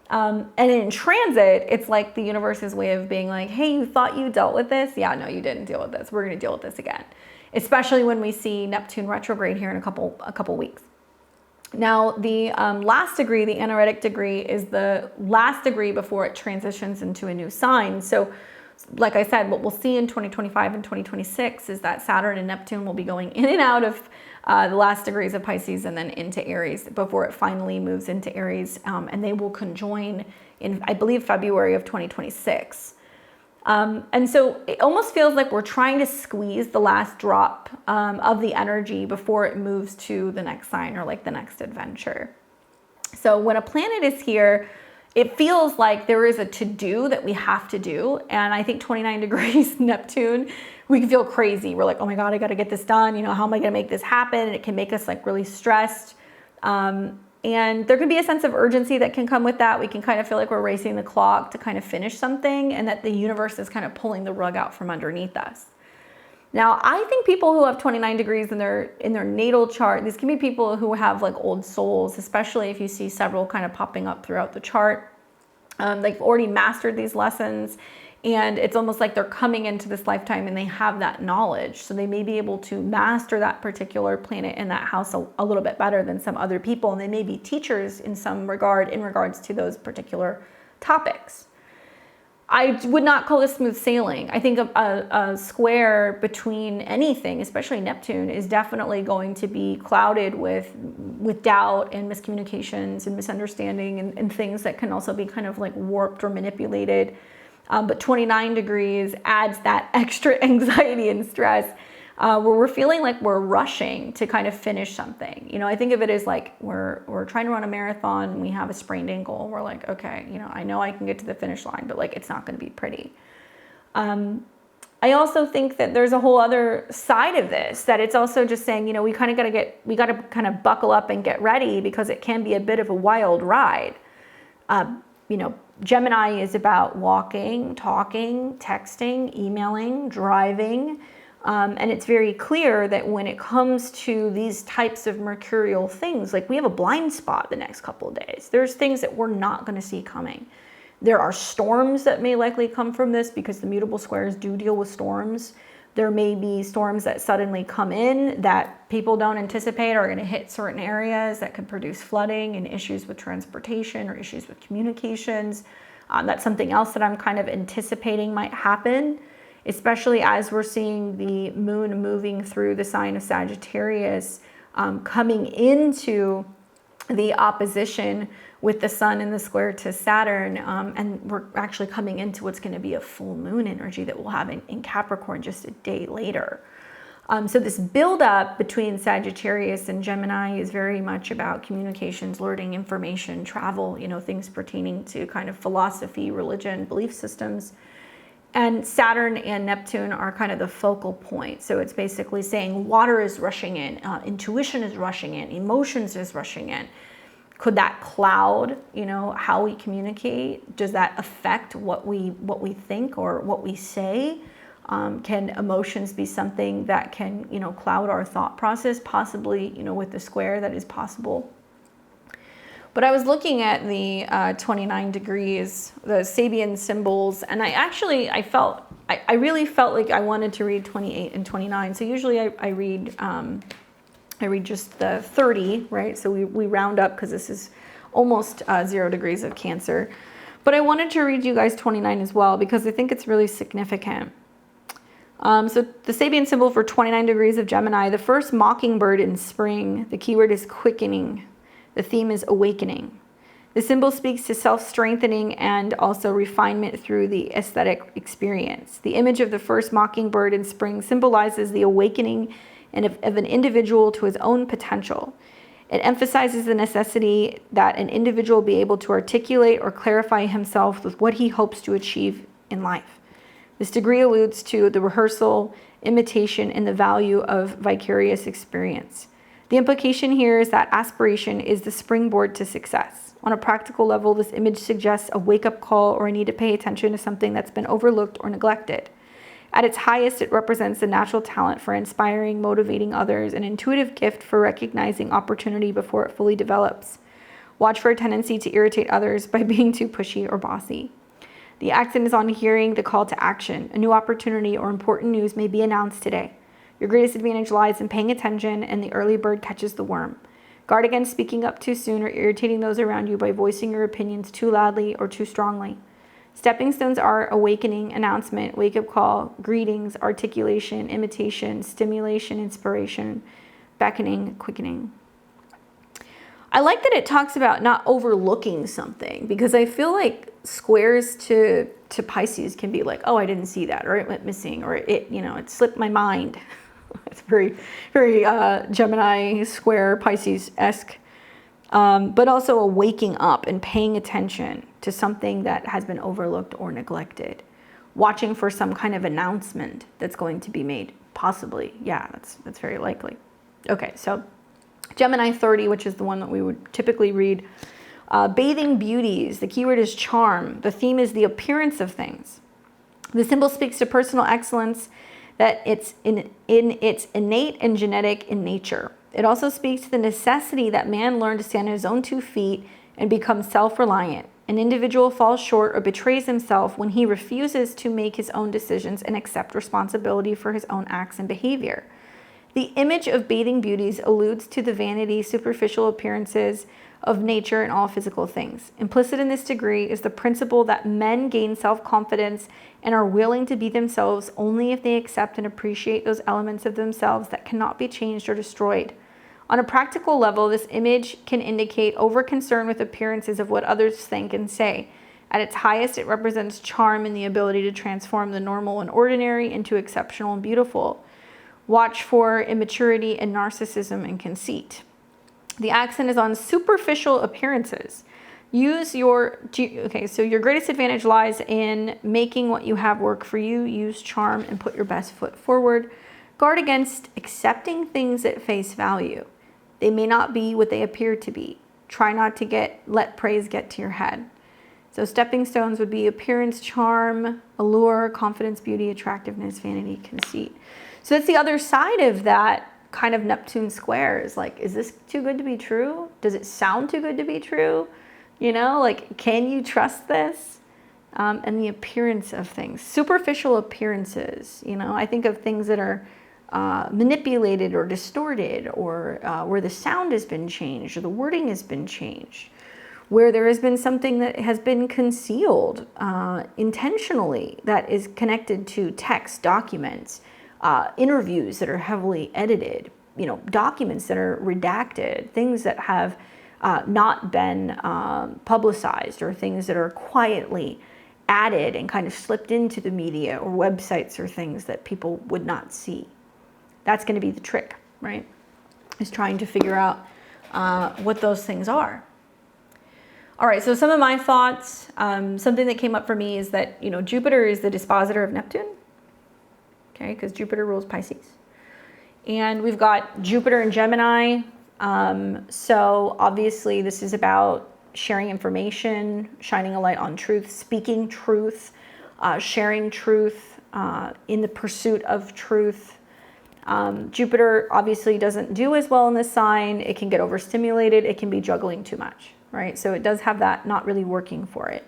And in transit, it's like the universe's way of being like, hey, you thought you dealt with this? Yeah, no, you didn't deal with this. We're going to deal with this again, especially when we see Neptune retrograde here in a couple weeks. Now, the last degree, the anaretic degree, is the last degree before it transitions into a new sign. So, like I said, what we'll see in 2025 and 2026 is that Saturn and Neptune will be going in and out of the last degrees of Pisces and then into Aries before it finally moves into Aries, and they will conjoin in, I believe, February of 2026. And so it almost feels like we're trying to squeeze the last drop of the energy before it moves to the next sign or like the next adventure. So when a planet is here, it feels like there is a to-do that we have to do. And I think 29 degrees Neptune, we can feel crazy. We're like, oh my God, I got to get this done. How am I going to make this happen? And it can make us like really stressed. And there can be a sense of urgency that can come with that. We can kind of feel like we're racing the clock to kind of finish something, and that the universe is kind of pulling the rug out from underneath us. Now, I think people who have 29 degrees in their natal chart, these can be people who have like old souls, especially if you see several kind of popping up throughout the chart. They've already mastered these lessons, and it's almost like they're coming into this lifetime and they have that knowledge. So they may be able to master that particular planet in that house a little bit better than some other people. And they may be teachers in some regard in regards to those particular topics. I would not call this smooth sailing. I think a square between anything, especially Neptune, is definitely going to be clouded with doubt and miscommunications and misunderstanding and things that can also be kind of like warped or manipulated. But 29 degrees adds that extra anxiety and stress where we're feeling like we're rushing to kind of finish something. You know, I think of it as like we're trying to run a marathon and we have a sprained ankle. We're like, okay, you know I can get to the finish line, but like it's not going to be pretty. I also think that there's a whole other side of this, that it's also just saying, you know, we got to kind of buckle up and get ready, because it can be a bit of a wild ride. You know, Gemini is about walking, talking, texting, emailing, driving. And it's very clear that when it comes to these types of mercurial things, like we have a blind spot the next couple of days. There's things that we're not going to see coming. There are storms that may likely come from this, because the mutable squares do deal with storms. There may be storms that suddenly come in that people don't anticipate are going to hit certain areas that could produce flooding and issues with transportation or issues with communications. That's something else that I'm kind of anticipating might happen, especially as we're seeing the moon moving through the sign of Sagittarius, coming into the opposition with the sun in the square to Saturn, and we're actually coming into what's going to be a full moon energy that we'll have in Capricorn just a day later. So this buildup between Sagittarius and Gemini is very much about communications, learning, information, travel, you know, things pertaining to kind of philosophy, religion, belief systems. And Saturn and Neptune are kind of the focal point. So it's basically saying water is rushing in, intuition is rushing in, emotions is rushing in. Could that cloud, you know, how we communicate? Does that affect what we think or what we say? Can emotions be something that can, you know, cloud our thought process? Possibly, you know, with the square, that is possible. But I was looking at the 29 degrees, the Sabian symbols, and I really felt like I wanted to read 28 and 29. So usually I read just the 30, right? So we round up, because this is almost 0 degrees of Cancer. But I wanted to read you guys 29 as well, because I think it's really significant. So the Sabian symbol for 29 degrees of Gemini, the first mockingbird in spring, the keyword is quickening. The theme is awakening. The symbol speaks to self-strengthening and also refinement through the aesthetic experience. The image of the first mockingbird in spring symbolizes the awakening of an individual to his own potential. It emphasizes the necessity that an individual be able to articulate or clarify himself with what he hopes to achieve in life. This degree alludes to the rehearsal, imitation, and the value of vicarious experience. The implication here is that aspiration is the springboard to success. On a practical level, this image suggests a wake-up call or a need to pay attention to something that's been overlooked or neglected. At its highest, it represents the natural talent for inspiring, motivating others, an intuitive gift for recognizing opportunity before it fully develops. Watch for a tendency to irritate others by being too pushy or bossy. The accent is on hearing the call to action. A new opportunity or important news may be announced today. Your greatest advantage lies in paying attention, and the early bird catches the worm. Guard against speaking up too soon or irritating those around you by voicing your opinions too loudly or too strongly. Stepping stones are awakening, announcement, wake-up call, greetings, articulation, imitation, stimulation, inspiration, beckoning, quickening. I like that it talks about not overlooking something, because I feel like squares to Pisces can be like, oh, I didn't see that, or it went missing, or it slipped my mind. It's very, very Gemini square Pisces-esque. But also a waking up and paying attention to something that has been overlooked or neglected. Watching for some kind of announcement that's going to be made. Possibly. Yeah, that's very likely. Okay, so Gemini 30, which is the one that we would typically read. Bathing beauties. The keyword is charm. The theme is the appearance of things. The symbol speaks to personal excellence, that it's in its innate and genetic in nature. It also speaks to the necessity that man learn to stand on his own 2 feet and become self-reliant. An individual falls short or betrays himself when he refuses to make his own decisions and accept responsibility for his own acts and behavior. The image of bathing beauties alludes to the vanity, superficial appearances of nature and all physical things. Implicit in this degree is the principle that men gain self-confidence and are willing to be themselves only if they accept and appreciate those elements of themselves that cannot be changed or destroyed. On a practical level, this image can indicate over-concern with appearances of what others think and say. At its highest, it represents charm and the ability to transform the normal and ordinary into exceptional and beautiful. Watch for immaturity and narcissism and conceit. The accent is on superficial appearances. So your greatest advantage lies in making what you have work for you. Use charm and put your best foot forward. Guard against accepting things at face value. They may not be what they appear to be. Try not to let praise get to your head. So stepping stones would be appearance, charm, allure, confidence, beauty, attractiveness, vanity, conceit. So that's the other side of that kind of Neptune square is like, is this too good to be true? Does it sound too good to be true? You know, like, can you trust this? And the appearance of things, superficial appearances. You know, I think of things that are manipulated or distorted, or where the sound has been changed or the wording has been changed, where there has been something that has been concealed intentionally that is connected to text, documents, interviews that are heavily edited, you know, documents that are redacted, things that have not been publicized, or things that are quietly added and kind of slipped into the media or websites or things that people would not see. That's going to be the trick, right? Is trying to figure out what those things are. All right, so some of my thoughts, something that came up for me is that, you know, Jupiter is the dispositor of Neptune, okay, because Jupiter rules Pisces. And we've got Jupiter in Gemini. So obviously this is about sharing information, shining a light on truth, speaking truth, sharing truth, in the pursuit of truth. Jupiter obviously doesn't do as well in this sign. It can get overstimulated. It can be juggling too much, right? So it does have that not really working for it.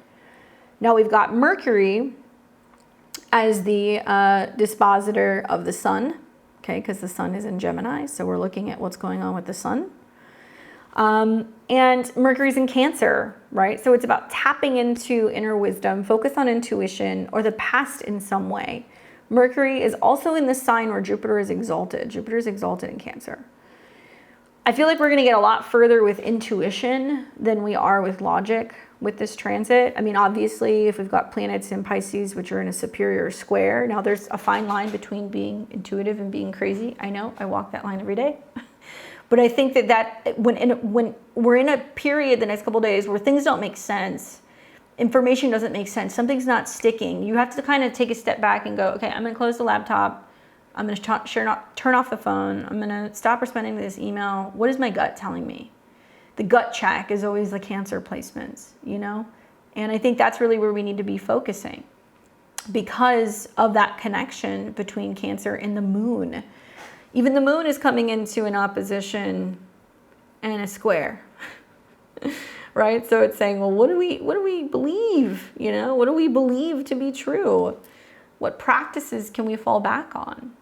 Now we've got Mercury as the dispositor of the sun, okay, because the sun is in Gemini. So we're looking at what's going on with the sun. And Mercury's in Cancer, right? So it's about tapping into inner wisdom, focus on intuition or the past in some way. Mercury is also in the sign where Jupiter is exalted. Jupiter is exalted in Cancer. I feel like we're going to get a lot further with intuition than we are with logic with this transit. I mean, obviously, if we've got planets in Pisces, which are in a superior square, now there's a fine line between being intuitive and being crazy. I know, I walk that line every day. But I think that when we're in a period the next couple of days where things don't make sense, information doesn't make sense, something's not sticking, you have to kind of take a step back and go, okay, I'm going to close the laptop. I'm going to turn off the phone. I'm going to stop responding to this email. What is my gut telling me? The gut check is always the Cancer placements, you know? And I think that's really where we need to be focusing because of that connection between Cancer and the moon. Even the moon is coming into an opposition and a square, right? So it's saying, well, what do we believe? You know, what do we believe to be true? What practices can we fall back on?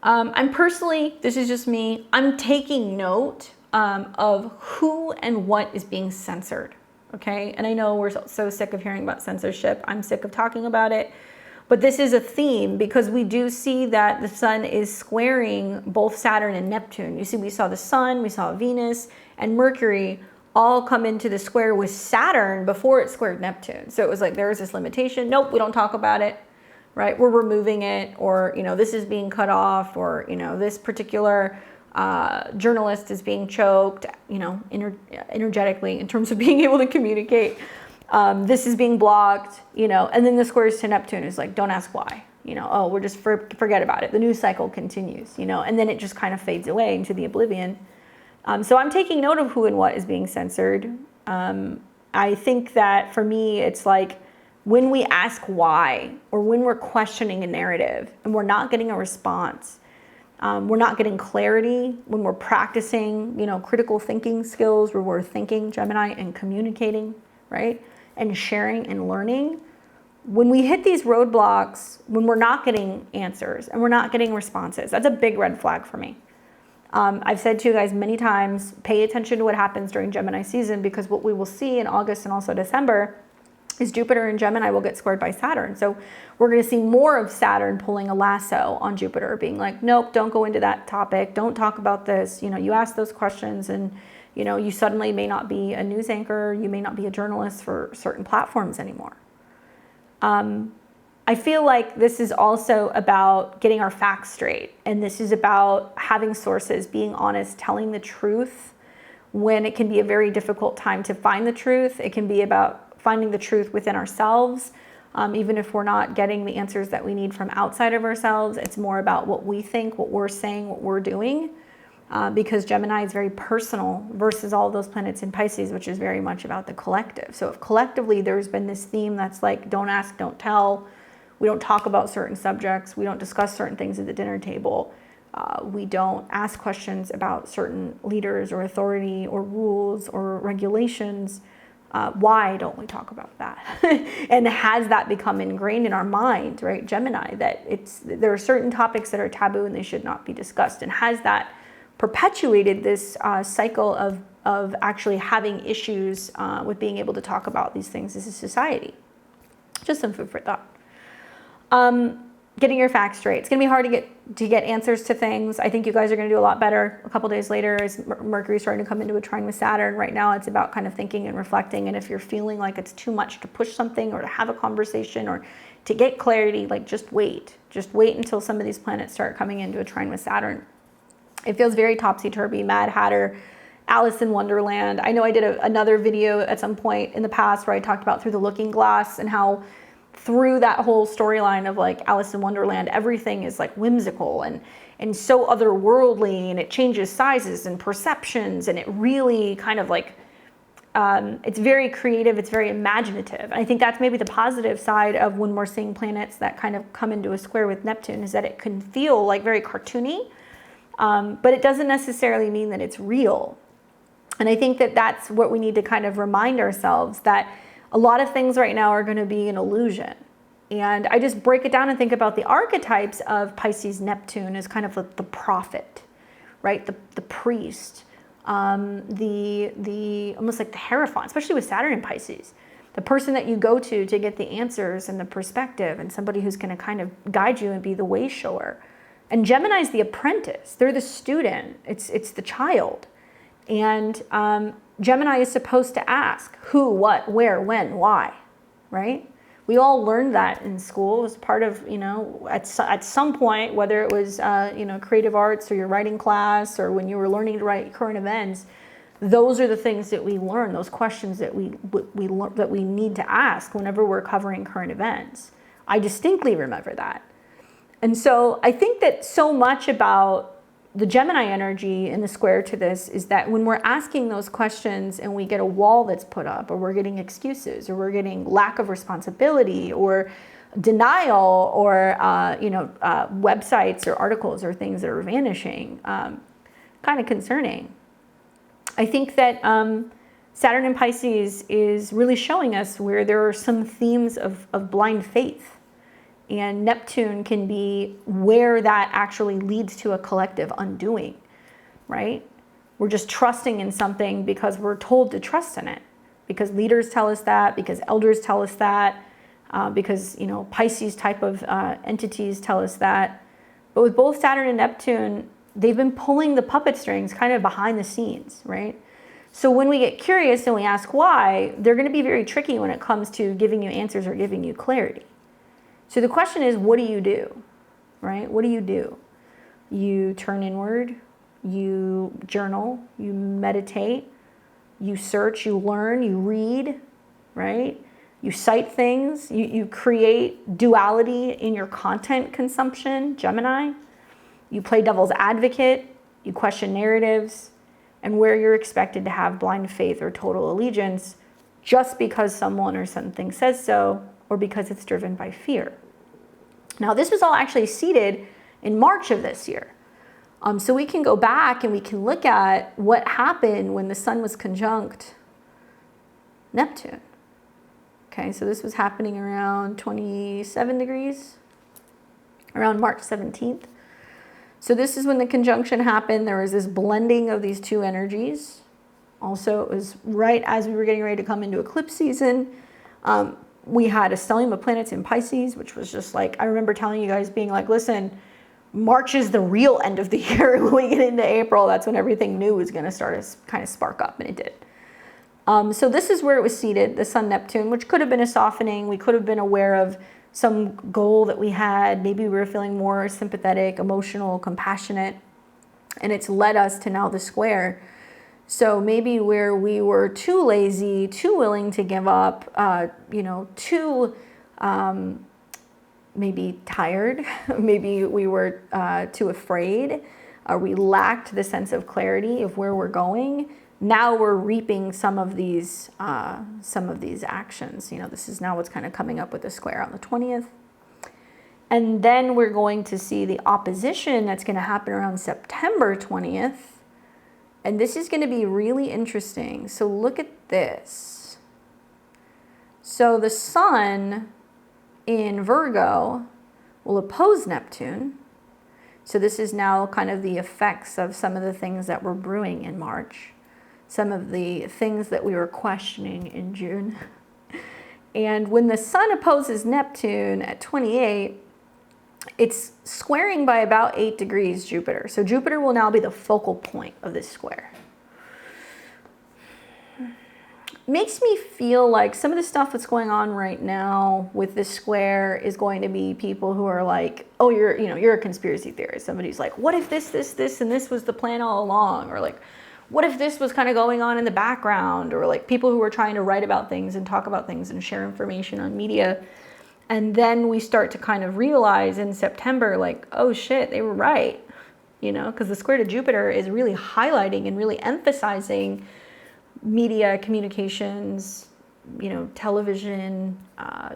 I'm personally, this is just me, I'm taking note of who and what is being censored, okay? And I know we're so sick of hearing about censorship. I'm sick of talking about it. But this is a theme because we do see that the sun is squaring both Saturn and Neptune. You see, we saw the sun, we saw Venus, and Mercury all come into the square with Saturn before it squared Neptune. So it was like there was this limitation. Nope, we don't talk about it, right? We're removing it, or, you know, this is being cut off, or, you know, this particular journalist is being choked, you know, energetically in terms of being able to communicate. This is being blocked, you know, and then the squares to Neptune is like, don't ask why, you know, oh, we're just forget about it. The news cycle continues, you know, and then it just kind of fades away into the oblivion. So I'm taking note of who and what is being censored. I think that for me, it's like when we ask why, or when we're questioning a narrative and we're not getting a response, we're not getting clarity, when we're practicing, you know, critical thinking skills, where we're thinking, Gemini, and communicating, right? And sharing and learning. When we hit these roadblocks, when we're not getting answers and we're not getting responses, that's a big red flag for me. I've said to you guys many times, pay attention to what happens during Gemini season, because what we will see in August and also December is Jupiter and Gemini will get squared by Saturn. So we're going to see more of Saturn pulling a lasso on Jupiter, being like, nope, don't go into that topic. Don't talk about this. You know, you ask those questions and, you know, you suddenly may not be a news anchor. You may not be a journalist for certain platforms anymore. I feel like this is also about getting our facts straight. And this is about having sources, being honest, telling the truth when it can be a very difficult time to find the truth. It can be about finding the truth within ourselves. Even if we're not getting the answers that we need from outside of ourselves, it's more about what we think, what we're saying, what we're doing. Because Gemini is very personal versus all those planets in Pisces, which is very much about the collective. So if collectively there's been this theme that's like, don't ask, don't tell, we don't talk about certain subjects, we don't discuss certain things at the dinner table, we don't ask questions about certain leaders or authority or rules or regulations, why don't we talk about that? And has that become ingrained in our mind, right, Gemini, that there are certain topics that are taboo and they should not be discussed? And has that perpetuated this cycle of actually having issues with being able to talk about these things as a society? Just some food for thought. Getting your facts straight. It's going to be hard to get answers to things. I think you guys are going to do a lot better a couple days later as Mercury's starting to come into a trine with Saturn. Right now it's about kind of thinking and reflecting, and if you're feeling like it's too much to push something or to have a conversation or to get clarity, like just wait until some of these planets start coming into a trine with Saturn. It feels very topsy-turvy, Mad Hatter, Alice in Wonderland. I know I did another video at some point in the past where I talked about Through the Looking Glass and how through that whole storyline of like Alice in Wonderland, everything is like whimsical and so otherworldly, and it changes sizes and perceptions, and it really kind of like, it's very creative, it's very imaginative. And I think that's maybe the positive side of when we're seeing planets that kind of come into a square with Neptune, is that it can feel like very cartoony, but it doesn't necessarily mean that it's real. And I think that that's what we need to kind of remind ourselves, that a lot of things right now are going to be an illusion. And I just break it down and think about the archetypes of Pisces Neptune as kind of the prophet, right? The priest, the almost like the Hierophant, especially with Saturn in Pisces. The person that you go to get the answers and the perspective, and somebody who's going to kind of guide you and be the way shower. And Gemini is the apprentice. They're the student. It's the child. And Gemini is supposed to ask who, what, where, when, why, right? We all learned that in school. It was part of, at some point, whether it was, creative arts or your writing class, or when you were learning to write current events, those are the things that we learn, those questions that we need to ask whenever we're covering current events. I distinctly remember that. And so I think that so much about the Gemini energy in the square to this is that when we're asking those questions and we get a wall that's put up, or we're getting excuses, or we're getting lack of responsibility or denial, or websites or articles or things that are vanishing, kind of concerning. I think that Saturn in Pisces is really showing us where there are some themes of blind faith. And Neptune can be where that actually leads to a collective undoing, right? We're just trusting in something because we're told to trust in it, because leaders tell us that, because elders tell us that, because Pisces type of entities tell us that. But with both Saturn and Neptune, they've been pulling the puppet strings kind of behind the scenes, right? So when we get curious and we ask why, they're going to be very tricky when it comes to giving you answers or giving you clarity. So the question is, what do you do, right? What do? You turn inward, you journal, you meditate, you search, you learn, you read, right? You cite things, you create duality in your content consumption, Gemini. You play devil's advocate, you question narratives, and where you're expected to have blind faith or total allegiance just because someone or something says so, or because it's driven by fear. Now, this was all actually seeded in March of this year. So we can go back and we can look at what happened when the sun was conjunct Neptune. Okay, so this was happening around 27 degrees, around March 17th. So this is when the conjunction happened. There was this blending of these two energies. Also, it was right as we were getting ready to come into eclipse season. We had a stellium of planets in Pisces, which was just like, I remember telling you guys being like, listen, March is the real end of the year. When we get into April, that's when everything new is going to start to kind of spark up, and it did. So this is where it was seated, the Sun Neptune, which could have been a softening. We could have been aware of some goal that we had. Maybe we were feeling more sympathetic, emotional, compassionate, and it's led us to now the square. So maybe where we were too lazy, too willing to give up, too maybe tired, maybe we were too afraid, or we lacked the sense of clarity of where we're going. Now we're reaping some of these actions. This is now what's kind of coming up with the square on the 20th. And then we're going to see the opposition that's going to happen around September 20th. And this is going to be really interesting. So look at this. So the sun in Virgo will oppose Neptune. So this is now kind of the effects of some of the things that were brewing in March. Some of the things that we were questioning in June. And when the sun opposes Neptune at 28, it's squaring by about 8 degrees Jupiter. So Jupiter will now be the focal point of this square. Makes me feel like some of the stuff that's going on right now with this square is going to be people who are like, oh, you're a conspiracy theorist. Somebody's like, what if this, and this was the plan all along? Or like, what if this was kind of going on in the background? Or like people who are trying to write about things and talk about things and share information on media. And then we start to kind of realize in September, like, oh shit, they were right. Because the square to Jupiter is really highlighting and really emphasizing media, communications, television,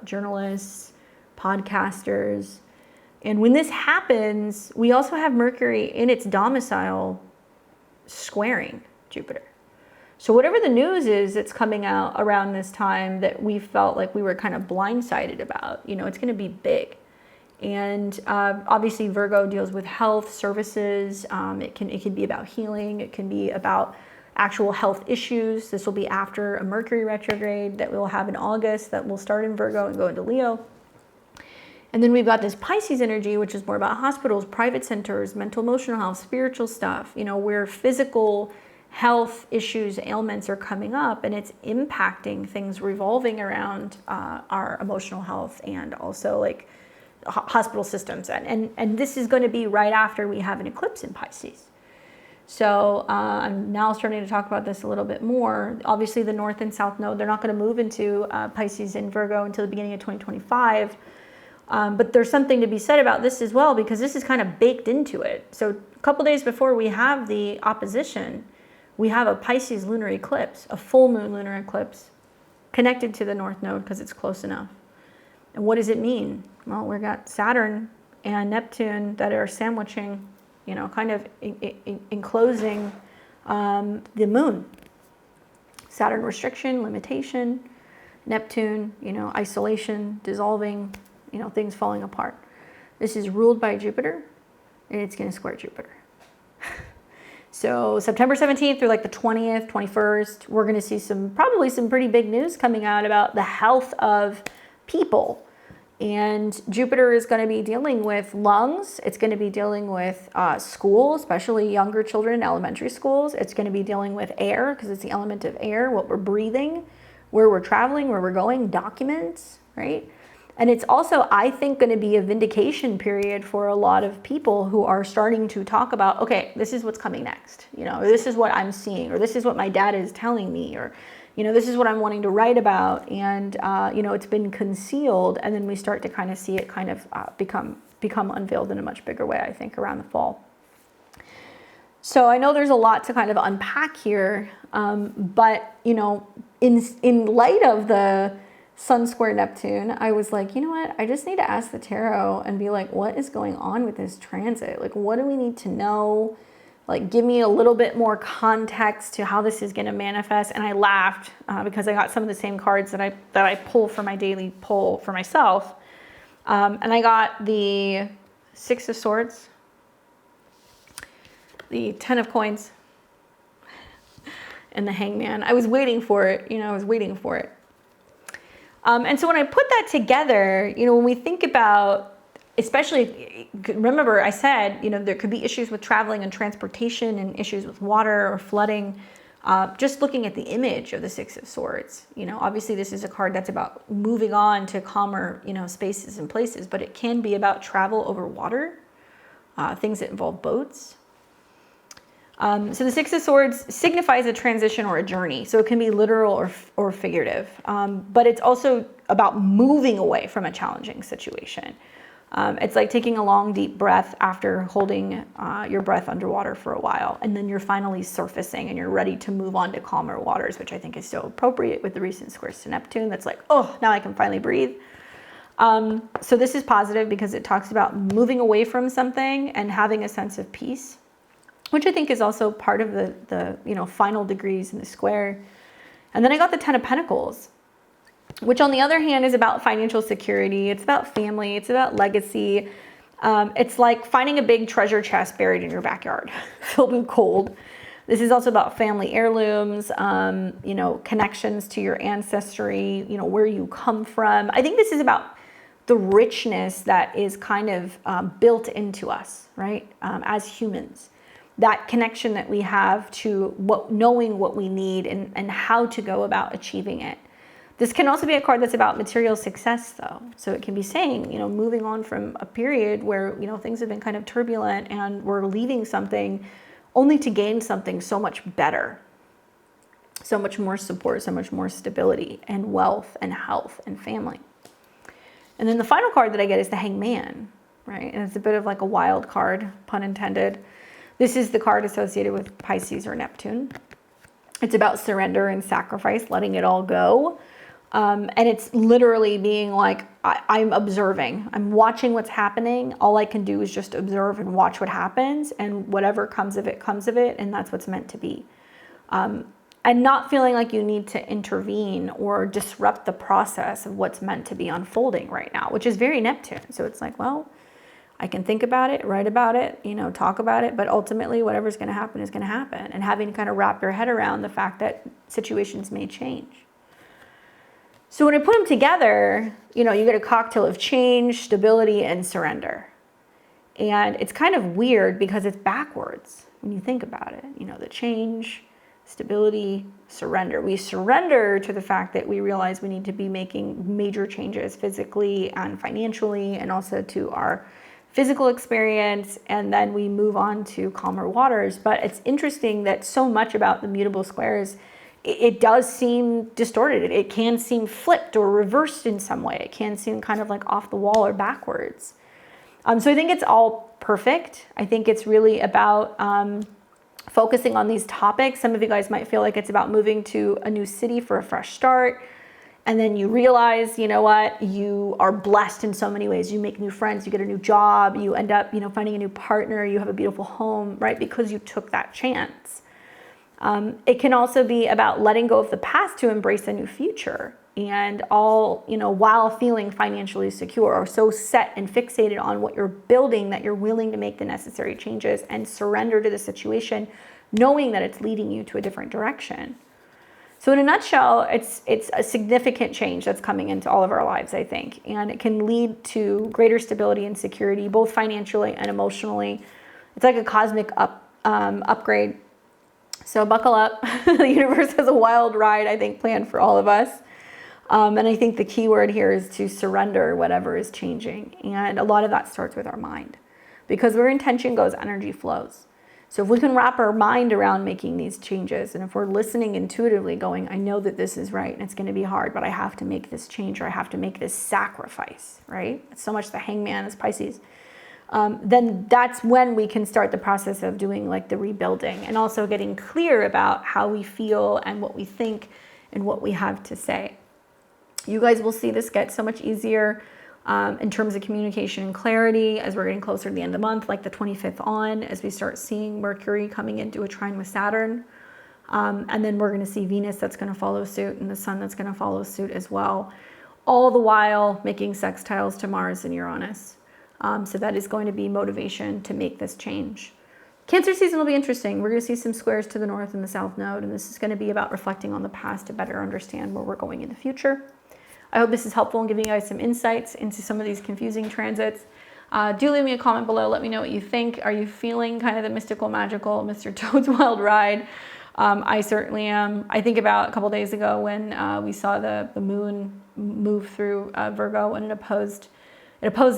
journalists, podcasters. And when this happens, we also have Mercury in its domicile squaring Jupiter. So whatever the news is that's coming out around this time that we felt like we were kind of blindsided about, it's going to be big. And obviously Virgo deals with health services. It can be about healing. It can be about actual health issues. This will be after a Mercury retrograde that we'll have in August that will start in Virgo and go into Leo. And then we've got this Pisces energy, which is more about hospitals, private centers, mental, emotional health, spiritual stuff, where physical health issues, ailments are coming up, and it's impacting things revolving around our emotional health and also like hospital systems. And this is going to be right after we have an eclipse in Pisces. So I'm now starting to talk about this a little bit more. Obviously the North and South Node, they're not going to move into Pisces and Virgo until the beginning of 2025. But there's something to be said about this as well, because this is kind of baked into it. So a couple days before we have the opposition, we have a Pisces lunar eclipse, a full moon lunar eclipse, connected to the North Node because it's close enough. And what does it mean? Well, we've got Saturn and Neptune that are sandwiching, kind of enclosing the moon. Saturn restriction, limitation, Neptune, isolation, dissolving, things falling apart. This is ruled by Jupiter, and it's going to square Jupiter. So September 17th through like the 20th, 21st, we're going to see probably some pretty big news coming out about the health of people. And Jupiter is going to be dealing with lungs. It's going to be dealing with school, especially younger children in elementary schools. It's going to be dealing with air, because it's the element of air, what we're breathing, where we're traveling, where we're going, documents, right? And it's also, I think, going to be a vindication period for a lot of people who are starting to talk about, okay, this is what's coming next. Or this is what I'm seeing, or this is what my dad is telling me, or this is what I'm wanting to write about, and it's been concealed, and then we start to kind of see it kind of become unveiled in a much bigger way, I think, around the fall. So I know there's a lot to kind of unpack here, but in light of the Sun square Neptune, I was like, you know what? I just need to ask the tarot and be like, what is going on with this transit? Like, what do we need to know? Like, give me a little bit more context to how this is going to manifest. And I laughed because I got some of the same cards that I pull for my daily pull for myself. And I got the Six of Swords, the Ten of Coins, and the Hangman. I was waiting for it. I was waiting for it. And so when I put that together, when we think about, especially, remember I said, there could be issues with traveling and transportation and issues with water or flooding Just looking at the image of the Six of Swords, obviously this is a card that's about moving on to calmer, spaces and places, but it can be about travel over water, things that involve boats. So the Six of Swords signifies a transition or a journey. So it can be literal or figurative, but it's also about moving away from a challenging situation. It's like taking a long, deep breath after holding your breath underwater for a while, and then you're finally surfacing and you're ready to move on to calmer waters, which I think is so appropriate with the recent squares to Neptune. That's like, oh, now I can finally breathe. So this is positive because it talks about moving away from something and having a sense of peace, which I think is also part of the final degrees in the square. And then I got the Ten of Pentacles, which on the other hand is about financial security. It's about family. It's about legacy. It's like finding a big treasure chest buried in your backyard, filled with gold. This is also about family heirlooms, connections to your ancestry, where you come from. I think this is about the richness that is kind of built into us, right? As humans, that connection that we have to knowing what we need and how to go about achieving it. This can also be a card that's about material success, though. So it can be saying, moving on from a period where, things have been kind of turbulent and we're leaving something only to gain something so much better, so much more support, so much more stability and wealth and health and family. And then the final card that I get is the Hangman, right? And it's a bit of like a wild card, pun intended. This is the card associated with Pisces or Neptune. It's about surrender and sacrifice, letting it all go. And it's literally being like, I'm observing, I'm watching what's happening. All I can do is just observe and watch what happens, and whatever comes of it, and that's what's meant to be. And not feeling like you need to intervene or disrupt the process of what's meant to be unfolding right now, which is very Neptune. So it's like, well, I can think about it, write about it, talk about it, but ultimately whatever's going to happen is going to happen. And having to kind of wrap your head around the fact that situations may change. So when I put them together, you get a cocktail of change, stability, and surrender. And it's kind of weird because it's backwards when you think about it. The change, stability, surrender. We surrender to the fact that we realize we need to be making major changes physically and financially, and also to our physical experience, and then we move on to calmer waters. But it's interesting that so much about the mutable squares, it does seem distorted. It can seem flipped or reversed in some way. It can seem kind of like off the wall or backwards. So I think it's all perfect. I think it's really about focusing on these topics. Some of you guys might feel like it's about moving to a new city for a fresh start. And then you realize, you are blessed in so many ways. You make new friends, you get a new job, you end up, finding a new partner, you have a beautiful home, right? Because you took that chance. It can also be about letting go of the past to embrace a new future, and all, while feeling financially secure, or so set and fixated on what you're building that you're willing to make the necessary changes and surrender to the situation, knowing that it's leading you to a different direction. So in a nutshell, it's a significant change that's coming into all of our lives, I think, and it can lead to greater stability and security, both financially and emotionally. It's like a cosmic upgrade. So buckle up. The universe has a wild ride, I think, planned for all of us. And I think the key word here is to surrender whatever is changing. And a lot of that starts with our mind, because where intention goes, energy flows. So if we can wrap our mind around making these changes, and if we're listening intuitively going, I know that this is right and it's going to be hard, but I have to make this change, or I have to make this sacrifice, right? It's so much the Hangman is Pisces. Then that's when we can start the process of doing like the rebuilding, and also getting clear about how we feel and what we think and what we have to say. You guys will see this get so much easier in terms of communication and clarity as we're getting closer to the end of the month, like the 25th on, as we start seeing Mercury coming into a trine with Saturn. And then we're going to see Venus that's going to follow suit, and the Sun that's going to follow suit as well, all the while making sextiles to Mars and Uranus. So that is going to be motivation to make this change. Cancer season will be interesting. We're going to see some squares to the north and the south node, and this is going to be about reflecting on the past to better understand where we're going in the future. I hope this is helpful in giving you guys some insights into some of these confusing transits. Do leave me a comment below. Let me know what you think. Are you feeling kind of the mystical, magical Mr. Toad's Wild Ride? I certainly am. I think about a couple days ago when we saw the moon move through Virgo and it opposed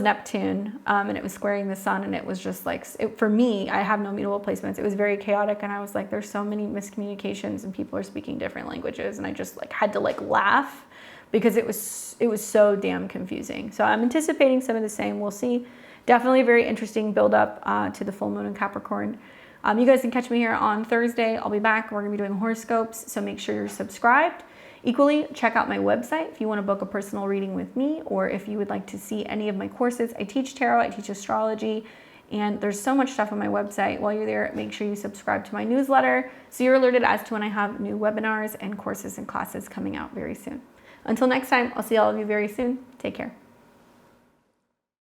Neptune, and it was squaring the sun, and it was just like, for me, I have no mutable placements. It was very chaotic, and I was like, there's so many miscommunications and people are speaking different languages, and I just like had to like laugh because it was so damn confusing. So I'm anticipating some of the same. We'll see. Definitely a very interesting build up to the full moon in Capricorn. You guys can catch me here on Thursday. I'll be back. We're gonna be doing horoscopes, so make sure you're subscribed. Equally, check out my website if you want to book a personal reading with me, or if you would like to see any of my courses. I teach tarot, I teach astrology, and there's so much stuff on my website. While you're there, make sure you subscribe to my newsletter so you're alerted as to when I have new webinars and courses and classes coming out very soon. Until next time, I'll see all of you very soon. Take care.